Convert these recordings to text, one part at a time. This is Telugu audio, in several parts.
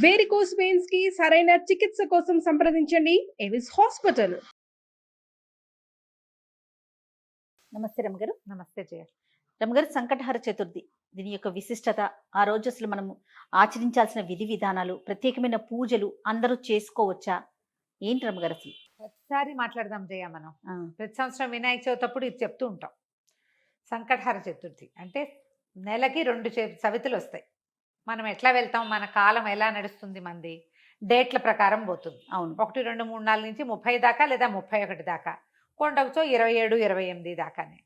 వేరికోస్ వెయిన్స్ కి సరైన చికిత్స కోసం సంప్రదించండి ఎవిస్ హాస్పిటల్. నమస్తే రమగారు. నమస్తే జయ. రమగారు, సంకటహర చతుర్థి దీని యొక్క విశిష్టత, ఆ రోజు అసలు మనము ఆచరించాల్సిన విధి విధానాలు, ప్రత్యేకమైన పూజలు అందరూ చేసుకోవచ్చా, ఏంటి రమగారు అసలు? ప్రతిసారి మాట్లాడదాం జయ. మనం ప్రతి సంవత్సరం వినాయక చవితి అప్పుడు ఇది చెప్తూ ఉంటాం. సంకటహర చతుర్థి అంటే నెలకి 2 చవితులు వస్తాయి. మనం ఎట్లా వెళ్తాం, మన కాలం ఎలా నడుస్తుంది, మంది డేట్ల ప్రకారం పోతుంది. అవును, 1, 2, 3, 4 నుంచి 30 దాకా లేదా 31 దాకా, కొండకుతో 27, 28 దాకానే.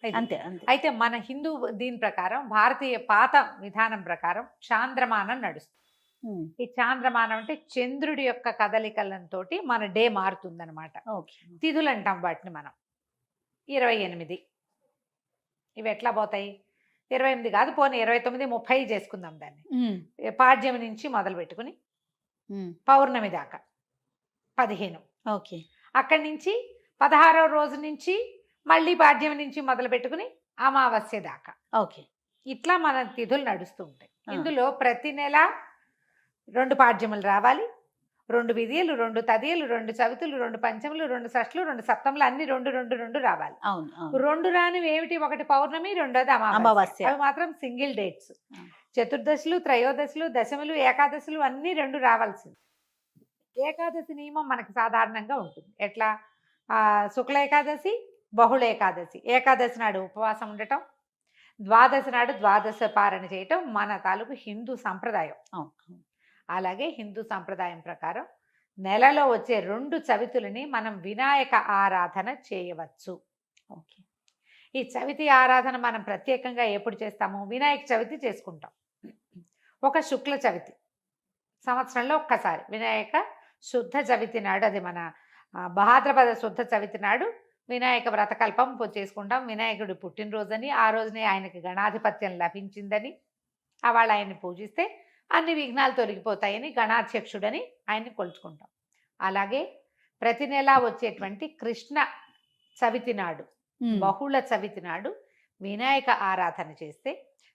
అంతే అంతే. అయితే మన హిందూ దీని ప్రకారం, భారతీయ పాత విధానం ప్రకారం చాంద్రమానం నడుస్తుంది. ఈ చాంద్రమానం అంటే చంద్రుడి యొక్క కదలికలతో మన డే మారుతుంది అనమాట. తిథులు అంటాం వాటిని మనం. 28 ఇవి ఎట్లా పోతాయి? 28 కాదు, పోనీ 29, 30 చేసుకుందాం దాన్ని. పాడ్యమి నుంచి మొదలు పెట్టుకుని పౌర్ణమి దాకా 15. ఓకే. అక్కడి నుంచి 16వ రోజు నుంచి మళ్ళీ పాడ్యమి నుంచి మొదలు పెట్టుకుని అమావాస్య దాకా. ఓకే. ఇట్లా మన తిథులు నడుస్తూ ఉంటాయి. ఇందులో ప్రతి నెల 2 పాడ్యములు రావాలి, 2 విధియలు, 2 తదియలు, 2 చవితులు, 2 పంచములు, 2 షష్ఠులు, 2 సప్తములు, అన్ని 2 రావాలి. 2 రానివి ఏమిటి? ఒకటి పౌర్ణమి, రెండోది అమావాస్య. అవి మాత్రం సింగిల్ డేట్స్. చతుర్దశులు, త్రయోదశులు, దశములు, ఏకాదశులు అన్ని 2 రావాల్సింది. ఏకాదశి నియమం మనకి సాధారణంగా ఉంటుంది. ఎట్లా? శుక్ల ఏకాదశి, బహుళ ఏకాదశి. ఏకాదశి నాడు ఉపవాసం ఉండటం, ద్వాదశి నాడు ద్వాదశ పారణ చేయటం మన తాలూకు హిందూ సంప్రదాయం. అలాగే హిందూ సంప్రదాయం ప్రకారం నెలలో వచ్చే 2 చవితులని మనం వినాయక ఆరాధన చేయవచ్చు. ఓకే. ఈ చవితి ఆరాధన మనం ప్రత్యేకంగా ఎప్పుడు చేస్తాము? వినాయక చవితి చేసుకుంటాం. ఒక శుక్ల చవితి సంవత్సరంలో ఒక్కసారి వినాయక శుద్ధ చవితి నాడు, అది మన భాద్రపద శుద్ధ చవితి నాడు వినాయక వ్రతకల్పం చేసుకుంటాం. వినాయకుడి పుట్టినరోజని, ఆ రోజునే ఆయనకి గణాధిపత్యం లభించిందని, వాళ్ళు ఆయన్ని పూజిస్తే అన్ని విఘ్నాలు తొలగిపోతాయని గణాధ్యక్షుడని ఆయన్ని కొలుచుకుంటాం. అలాగే ప్రతి నెలా వచ్చేటువంటి కృష్ణ చవితి నాడు, బహుళ చవితి నాడు వినాయక ఆరాధన చేస్తే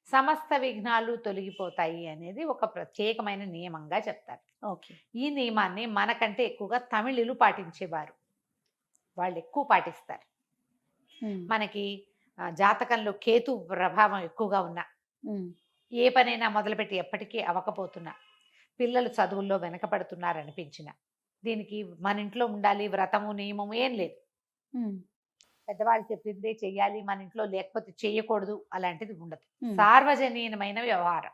సమస్త విఘ్నాలు తొలగిపోతాయి అనేది ఒక ప్రత్యేకమైన నియమంగా చెప్తారు. ఓకే. ఈ నియమాన్ని మనకంటే ఎక్కువగా తమిళులు పాటించేవారు. వాళ్ళు ఎక్కువ పాటిస్తారు. మనకి జాతకంలో కేతు ప్రభావం ఎక్కువగా ఉన్నా, ఏ పనైనా మొదలుపెట్టి ఎప్పటికీ అవ్వకపోతున్నా, పిల్లలు చదువుల్లో వెనకపడుతున్నారనిపించిన, దీనికి మన ఇంట్లో ఉండాలి వ్రతము నియమము ఏం లేదు. పెద్దవాళ్ళు చెప్పిందే చెయ్యాలి, మన ఇంట్లో లేకపోతే చేయకూడదు, అలాంటిది ఉండదు. సార్వజనీయమైన వ్యవహారం,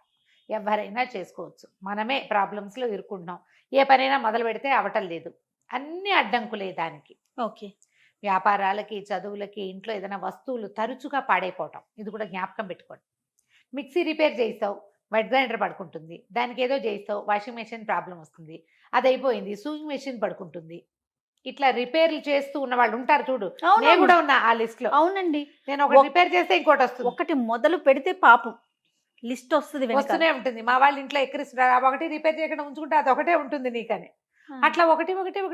ఎవరైనా చేసుకోవచ్చు. మనమే ప్రాబ్లమ్స్లో ఇరుక్కుంటున్నాం. ఏ పనైనా మొదలు పెడితే అవటం లేదు, అన్ని అడ్డంకులే దానికి. ఓకే. వ్యాపారాలకి, చదువులకి, ఇంట్లో ఏదైనా వస్తువులు తరచుగా పాడైపోవటం, ఇది కూడా జ్ఞాపకం పెట్టుకోండి. మిక్సీ రిపేర్ చేయిస్తావు, వెట్ గ్రైండర్ పడుకుంటుంది. దానికి ఏదో చేయిస్తావు, వాషింగ్ మెషిన్ ప్రాబ్లం వస్తుంది, అది అయిపోయింది, సూయింగ్ మెషిన్ పడుకుంటుంది. ఇట్లా రిపేర్లు చేస్తూ ఉన్న వాళ్ళు ఉంటారు చూడు. నేను కూడా ఉన్నా ఆ లిస్ట్ లో. అవునండి. నేను ఒక రిపేర్ చేస్తే ఇంకోటి వస్తుంది. ఒకటి మొదలు పెడితే పాపం లిస్ట్ వస్తూనే ఉంటుంది. మా వాళ్ళ ఇంట్లో ఎక్కడిస్తున్నారు, ఒకటి రిపేర్ చేయకుండా ఉంచుకుంటే అది ఒకటే ఉంటుంది నీకని. అట్లా ఒకటి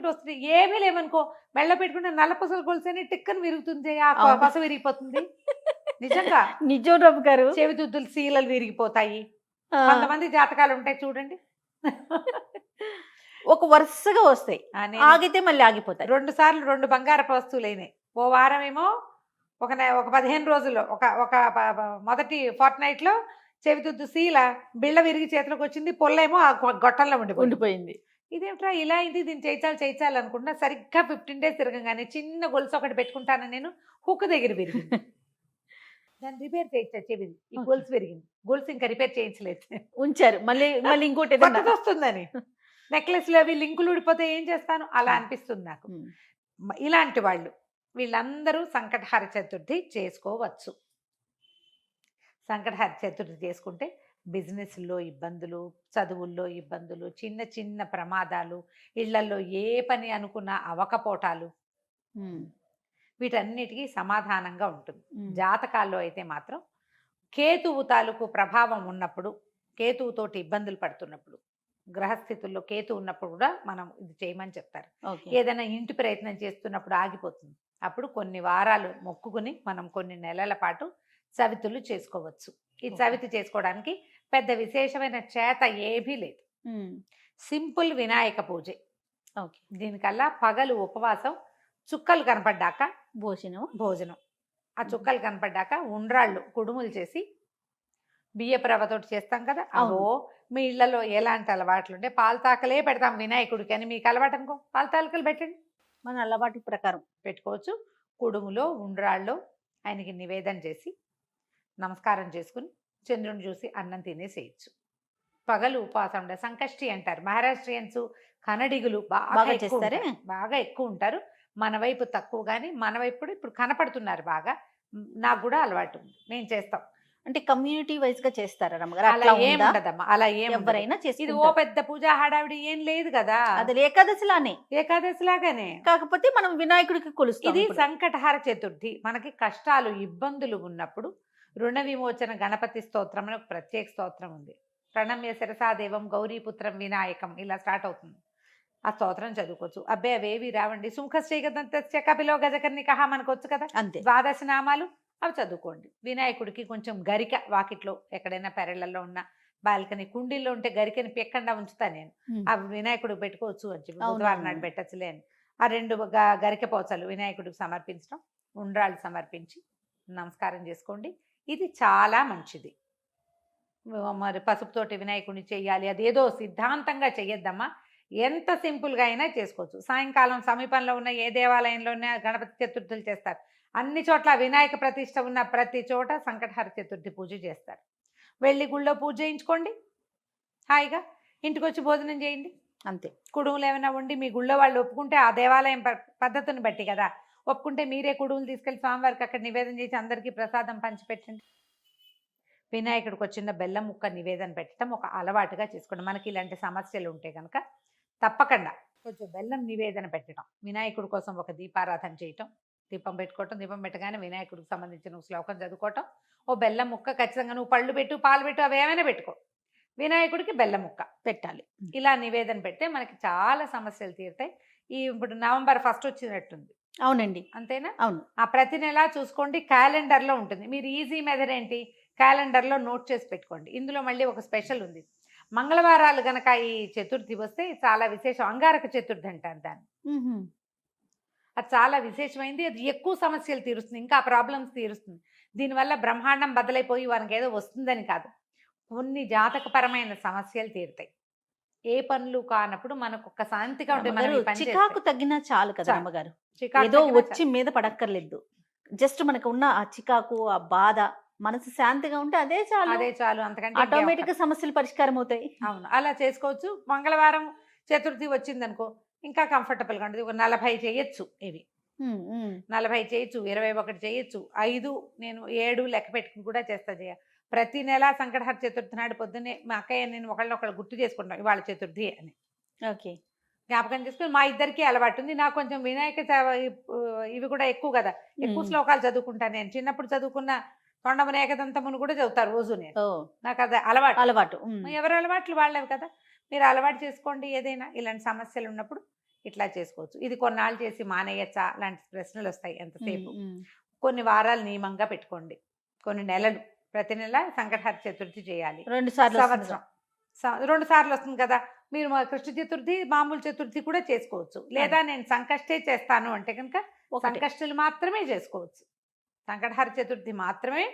వస్తుంది. ఏమీ లేవనుకో, మెళ్ళ పెట్టుకుంటే నల్ల పసలు కొలిసేనే టిక్కని విరుగుతుంది, ఆ పస విరిగిపోతుంది. నిజంగా నిజం రమ్మ గారు. చెవిదుద్దులు సీలలు విరిగిపోతాయి. కొంతమంది జాతకాలు ఉంటాయి చూడండి, ఒక వరుసగా వస్తాయి, ఆగితే మళ్ళీ ఆగిపోతాయి. 2 సార్లు 2 బంగారపు వస్తువులు అయినాయి. ఓ వారం ఏమో ఒక 15 రోజుల్లో ఒక మొదటి ఫోర్ట్నైట్ లో చెవిదుద్దు సీల బిళ్ళ విరిగి చేతిలోకి వచ్చింది, పొల్లేమో ఆ గొట్టంలో ఉండిపోయింది. ఇదేమిట్రా ఇలా అయింది, దీన్ని చేయించాలి అనుకుంటున్నా. సరిగ్గా 15 days తిరగగానే చిన్న గొలుసు ఒకటి పెట్టుకుంటాను నేను, హుక్ దగ్గర విరిగింది. దాన్ని రిపేర్ చేయించా, చెవిది ఈ గొలుసు విరిగింది. గొలుసు ఇంకా రిపేర్ చేయించలేదు, ఉంచారు. మళ్ళీ ఇంకోటి వస్తుందని. నెక్లెస్లు అవి లింకులు ఊడిపోతే ఏం చేస్తాను, అలా అనిపిస్తుంది నాకు. ఇలాంటి వాళ్ళు వీళ్ళందరూ సంకటహర చతుర్థి చేసుకోవచ్చు. సంకటహర చతుర్థి చేసుకుంటే బిజినెస్లో ఇబ్బందులు, చదువుల్లో ఇబ్బందులు, చిన్న చిన్న ప్రమాదాలు, ఇళ్లలో ఏ పని అనుకున్నా అవకపోటాలు, వీటన్నిటికీ సమాధానంగా ఉంటుంది. జాతకాల్లో అయితే మాత్రం కేతువు తాలూకు ప్రభావం ఉన్నప్పుడు, కేతువుతోటి ఇబ్బందులు పడుతున్నప్పుడు, గ్రహస్థితుల్లో కేతు ఉన్నప్పుడు కూడా మనం ఇది చేయమని చెప్తారు. ఏదైనా ఇంటి ప్రయత్నం చేస్తున్నప్పుడు ఆగిపోతుంది, అప్పుడు కొన్ని వారాలు మొక్కుకుని మనం కొన్ని నెలల పాటు చవితులు చేసుకోవచ్చు. ఈ చవితి చేసుకోవడానికి పెద్ద విశేషమైన చేత ఏమీ లేదు. సింపుల్ వినాయక పూజ. ఓకే. దీనికల్లా పగలు ఉపవాసం, చుక్కలు కనపడ్డాక భోజనం. ఆ చుక్కలు కనపడ్డాక ఉండ్రాళ్ళు కుడుములు చేసి బియ్యపు రవ్వతోటి చేస్తాం కదా, అవో మీ ఇళ్లలో ఎలాంటి అలవాట్లు ఉంటే పాలతాకలే పెడతాం వినాయకుడికి అని మీకు అలవాటు అనుకో, పాలతాకలు పెట్టండి, మన అలవాటు ప్రకారం పెట్టుకోవచ్చు. కుడుములో ఉండ్రాళ్ళు ఆయనకి నివేదన చేసి నమస్కారం చేసుకుని చంద్రుని చూసి అన్నం తినేసేయచ్చు. పగలు ఉపవాసం ఉండే సంకష్టి అంటారు. మహారాష్ట్రియన్స్ కన్నడిగులు బాగా ఎక్కువ ఉంటారు. మన వైపు తక్కువ, కానీ మన వైపు కూడా ఇప్పుడు కనపడుతున్నారు బాగా. నాకు కూడా అలవాటు ఉంది, నేను చేస్తాం. అంటే కమ్యూనిటీ వైజ్ గా చేస్తారా రమ్మగారు? అలా ఏం ఉండదమ్మా, అలా ఎవరైనా ఇది ఓ పెద్ద పూజ హడావిడి ఏం లేదు కదా. అది ఏకాదశిలానే, ఏకాదశిలాగానే, కాకపోతే మనం వినాయకుడికి కొలుస్తాం. ఇది సంకటహార చతుర్థి. మనకి కష్టాలు ఇబ్బందులు ఉన్నప్పుడు రుణ విమోచన గణపతి స్తోత్రం అని ఒక ప్రత్యేక స్తోత్రం ఉంది. ప్రణమ్య శిరసాదేవం గౌరీపుత్రం వినాయకం, ఇలా స్టార్ట్ అవుతుంది. ఆ స్తోత్రం చదువుకోవచ్చు. అబ్బే అవేవి రావండి, సుముఖశ్రీగదంతస్య కపిలో గజకర్ణికః మనకు వచ్చు కదా, అంతే. 12 నామాలు అవి చదువుకోండి. వినాయకుడికి కొంచెం గరిక, వాకిట్లో ఎక్కడైనా పెరళ్లలో ఉన్న బాల్కనీ కుండీల్లో ఉంటే గరికని పెక్కకుండా ఉంచుతా నేను. అవి వినాయకుడికి పెట్టుకోవచ్చు అని చెప్పి, బుధవారం నాడు పెట్టచ్చులే అని ఆ 2 గరిక పోచలు వినాయకుడికి సమర్పించడం, ఉండ్రాళ్ళు సమర్పించి నమస్కారం చేసుకోండి. ఇది చాలా మంచిది. మరి పసుపుతోటి వినాయకుడిని చెయ్యాలి అదేదో సిద్ధాంతంగా చెయ్యొద్దమ్మా, ఎంత సింపుల్గా అయినా చేసుకోవచ్చు. సాయంకాలం సమీపంలో ఉన్న ఏ దేవాలయంలోనే గణపతి చతుర్థులు చేస్తారు. అన్ని చోట్ల వినాయక ప్రతిష్ట ఉన్న ప్రతి చోట సంకటహర చతుర్థి పూజ చేస్తారు. వెళ్ళి గుళ్ళో పూజ చేయించుకోండి, హాయిగా ఇంటికి వచ్చి భోజనం చేయండి, అంతే. కుడుములు ఏమైనా ఉండి మీ గుళ్ళో వాళ్ళు ఒప్పుకుంటే, ఆ దేవాలయం పద్ధతిని బట్టి కదా, ఒప్పుకుంటే మీరే కుడుములు తీసుకెళ్ళి స్వామివారికి అక్కడ నివేదన చేసి అందరికీ ప్రసాదం పంచిపెట్టండి. వినాయకుడికి వచ్చిన బెల్లం ముక్క నివేదన పెట్టడం ఒక అలవాటుగా చేసుకోండి. మనకి ఇలాంటి సమస్యలు ఉంటే కనుక తప్పకుండా కొంచెం బెల్లం నివేదన పెట్టడం, వినాయకుడి కోసం ఒక దీపారాధన చేయటం, దీపం పెట్టుకోవటం, దీపం పెట్టగానే వినాయకుడికి సంబంధించిన శ్లోకం చదువుకోవటం, ఓ బెల్లం ముక్క ఖచ్చితంగా, నువ్వు పళ్ళు పెట్టు పాలు పెట్టు అవి ఏమైనా పెట్టుకో, వినాయకుడికి బెల్లం ముక్క పెట్టాలి. ఇలా నివేదన పెడితే మనకి చాలా సమస్యలు తీరుతాయి. ఇప్పుడు నవంబర్ 1 వచ్చినట్టుంది. అవునండి, అంతేనా? అవును. ఆ ప్రతి నెల చూసుకోండి, క్యాలెండర్లో ఉంటుంది. మీరు ఈజీ మెథడ్ ఏంటి, క్యాలెండర్లో నోట్ చేసి పెట్టుకోండి. ఇందులో మళ్ళీ ఒక స్పెషల్ ఉంది. మంగళవారాలు గనక ఈ చతుర్థి వస్తే చాలా విశేషం. అంగారక చతుర్థి అంటారు దాన్ని. అది చాలా విశేషమైంది. అది ఎక్కువ సమస్యలు తీరుస్తుంది, ఇంకా ప్రాబ్లమ్స్ తీరుస్తుంది. దీనివల్ల బ్రహ్మాండం బద్దలైపోయి వారికి ఏదో వస్తుందని కాదు, కొన్ని జాతకపరమైన సమస్యలు తీరుతాయి. ఏ పనులు కానప్పుడు మనకు ఒక శాంతిగా ఉంటుంది. చికాకు తగ్గినా చాలు కదా అమ్మగారు, ఏదో వచ్చి మీద పడక్కర్లేదు. జస్ట్ మనకు ఉన్న ఆ చికాకు, ఆ బాధ, మనసు శాంతిగా ఉంటే అదే చాలు. అంతకంటే ఆటోమేటిక్ గా సమస్యలు పరిష్కారం అవుతాయి. అవును, అలా చేసుకోవచ్చు. మంగళవారం చతుర్థి వచ్చిందనుకో ఇంకా కంఫర్టబుల్ గా ఉంటుంది. 40 చేయొచ్చు, ఇవి 40 చేయొచ్చు, 21 చేయొచ్చు, 5 నేను 7 లెక్క పెట్టుకుని కూడా చేస్తా. ప్రతి నెల సంకటహర చతుర్థి నాడు పొద్దున్నే మా అక్కయ్య నేను ఒకళ్ళు గుర్తు చేసుకుంటాం ఇవాళ చతుర్థి అని. ఓకే, జ్ఞాపకం చేసుకుని మా ఇద్దరికి అలవాటు ఉంది. నాకు కొంచెం వినాయక ఇవి కూడా ఎక్కువ కదా, ఎక్కువ శ్లోకాలు చదువుకుంటాను. నేను చిన్నప్పుడు చదువుకున్న తొండమున ఏకదంతమును కూడా చదువుతారు రోజు. నేను నాకు అది అలవాటు. ఎవరి అలవాట్లు వాళ్ళవి కదా, మీరు అలవాటు చేసుకోండి. ఏదైనా ఇలాంటి సమస్యలు ఉన్నప్పుడు ఇట్లా చేసుకోవచ్చు. ఇది కొన్నాళ్ళు చేసి మానేయచ్చా లాంటి ప్రశ్నలు వస్తాయి ఎంతసేపు. కొన్ని వారాలు నియమంగా పెట్టుకోండి, కొన్ని నెలలు, ప్రతి నెల సంకటహర చతుర్థి చేయాలి. 2 సార్లు సంవత్సరం 2 సార్లు వస్తుంది కదా. మీరు కృష్ణ చతుర్థి మామూలు చతుర్థి కూడా చేసుకోవచ్చు. లేదా నేను సంకష్టే చేస్తాను అంటే కనుక సంకష్టులు మాత్రమే చేసుకోవచ్చు, సంకటహర చతుర్థి మాత్రమే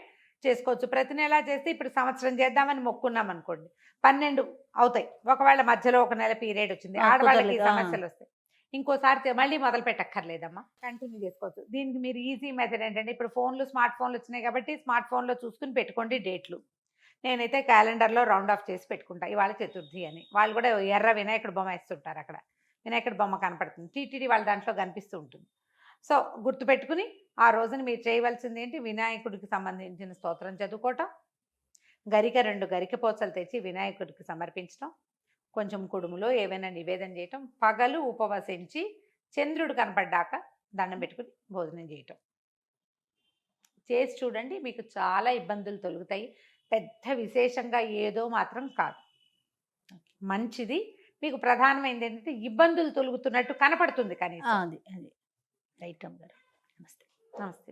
చేసుకోవచ్చు. ప్రతి నెల చేస్తే ఇప్పుడు సంవత్సరం చేద్దామని మొక్కున్నాం అనుకోండి, 12 అవుతాయి. ఒకవేళ మధ్యలో ఒక నెల పీరియడ్ వచ్చింది, ఆడవాళ్ళకి సమస్యలు వస్తాయి, ఇంకోసారి మళ్ళీ మొదలు పెట్టక్కర్లేదమ్మా, కంటిన్యూ చేసుకోవచ్చు. దీనికి మీరు ఈజీ మెథడ్ ఏంటంటే, ఇప్పుడు స్మార్ట్ ఫోన్లు వచ్చినాయి కాబట్టి స్మార్ట్ ఫోన్లో చూసుకుని పెట్టుకోండి డేట్లు. నేనైతే క్యాలెండర్లో రౌండ్ ఆఫ్ చేసి పెట్టుకుంటా ఇవాళ చతుర్థి అని. వాళ్ళు కూడా ఎర్ర వినాయకుడు బొమ్మ వేస్తుంటారు, అక్కడ వినాయకుడు బొమ్మ కనపడుతుంది, టీటీడీ వాళ్ళ దాంట్లో కనిపిస్తూ ఉంటుంది. సో గుర్తుపెట్టుకుని ఆ రోజున మీరు చేయవలసింది ఏంటి, వినాయకుడికి సంబంధించిన స్తోత్రం చదువుకోవటం, గరిక 2 గరిక పోచలు తెచ్చి వినాయకుడికి సమర్పించడం, కొంచెం కుడుములో ఏవైనా నివేదన చేయటం, పగలు ఉపవసించి చంద్రుడు కనపడ్డాక దండం పెట్టుకుని భోజనం చేయటం చేసి చూడండి. మీకు చాలా ఇబ్బందులు తొలుగుతాయి. పెద్ద విశేషంగా ఏదో మాత్రం కాదు, మంచిది. మీకు ప్రధానమైనది ఏంటంటే ఇబ్బందులు తొలుగుతున్నట్టు కనపడుతుంది కానీ. అది రైట్ అమ్మగారు. నమస్తే. నమస్తే.